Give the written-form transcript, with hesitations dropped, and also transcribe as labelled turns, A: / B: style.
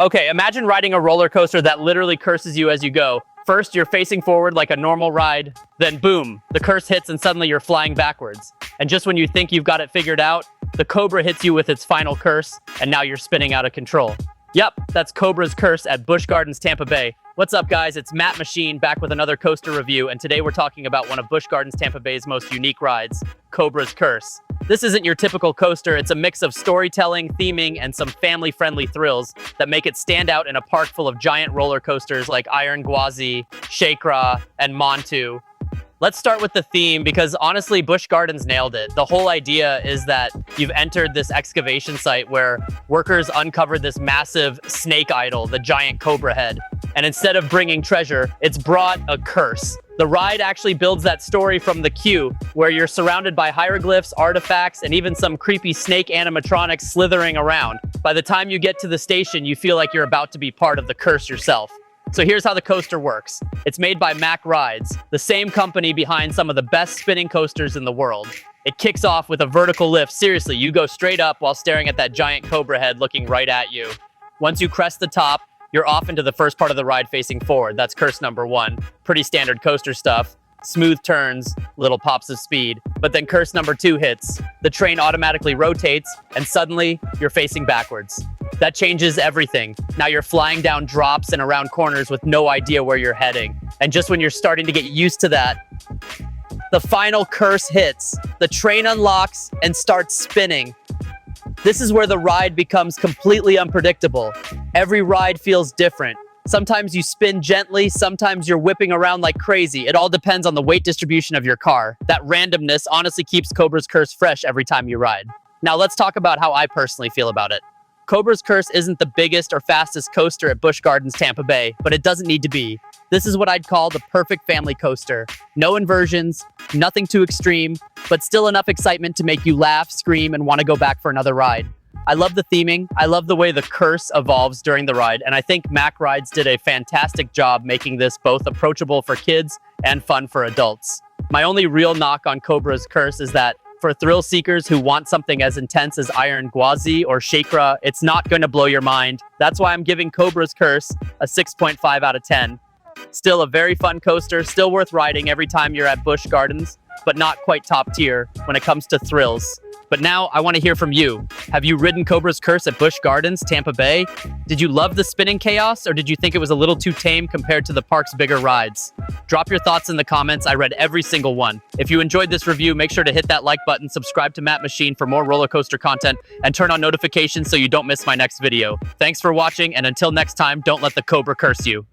A: Okay, imagine riding a roller coaster that literally curses you as you go. First, you're facing forward like a normal ride, then boom, the curse hits and suddenly you're flying backwards. And just when you think you've got it figured out, the Cobra hits you with its final curse, and now you're spinning out of control. Yep, that's Cobra's curse at Busch Gardens Tampa Bay. What's up, guys? It's Matt Machine back with another coaster review, and today we're talking about one of Busch Gardens Tampa Bay's most unique rides, Cobra's Curse. This isn't your typical coaster. It's a mix of storytelling, theming, and some family-friendly thrills that make it stand out in a park full of giant roller coasters like Iron Gwazi, Shakra, and Montu. Let's start with the theme because honestly, Busch Gardens nailed it. The whole idea is that you've entered this excavation site where workers uncovered this massive snake idol, the giant cobra head. And instead of bringing treasure, it's brought a curse. The ride actually builds that story from the queue, where you're surrounded by hieroglyphs, artifacts, and even some creepy snake animatronics slithering around. By the time you get to the station, you feel like you're about to be part of the curse yourself. So here's how the coaster works. It's made by Mack Rides, the same company behind some of the best spinning coasters in the world. It kicks off with a vertical lift. Seriously, you go straight up while staring at that giant cobra head looking right at you. Once you crest the top, you're off into the first part of the ride facing forward. That's curse number one. Pretty standard coaster stuff. Smooth turns, little pops of speed. But then curse number two hits. The train automatically rotates, and suddenly you're facing backwards. That changes everything. Now you're flying down drops and around corners with no idea where you're heading. And just when you're starting to get used to that, the final curse hits. The train unlocks and starts spinning. This is where the ride becomes completely unpredictable. Every ride feels different. Sometimes you spin gently, sometimes you're whipping around like crazy. It all depends on the weight distribution of your car. That randomness honestly keeps Cobra's Curse fresh every time you ride. Now let's talk about how I personally feel about it. Cobra's Curse isn't the biggest or fastest coaster at Busch Gardens Tampa Bay, but it doesn't need to be. This is what I'd call the perfect family coaster. No inversions, nothing too extreme, but still enough excitement to make you laugh, scream, and want to go back for another ride. I love the theming. I love the way the curse evolves during the ride, and I think Mack Rides did a fantastic job making this both approachable for kids and fun for adults. My only real knock on Cobra's Curse is that for thrill seekers who want something as intense as Iron Gwazi or Shakra, it's not going to blow your mind. That's why I'm giving Cobra's Curse a 6.5 out of 10. Still a very fun coaster, still worth riding every time you're at Busch Gardens, but not quite top tier when it comes to thrills. But now I want to hear from you. Have you ridden Cobra's Curse at Busch Gardens, Tampa Bay? Did you love the spinning chaos, or did you think it was a little too tame compared to the park's bigger rides? Drop your thoughts in the comments. I read every single one. If you enjoyed this review, make sure to hit that like button, subscribe to Matt Machine for more roller coaster content, and turn on notifications so you don't miss my next video. Thanks for watching, and until next time, don't let the Cobra curse you.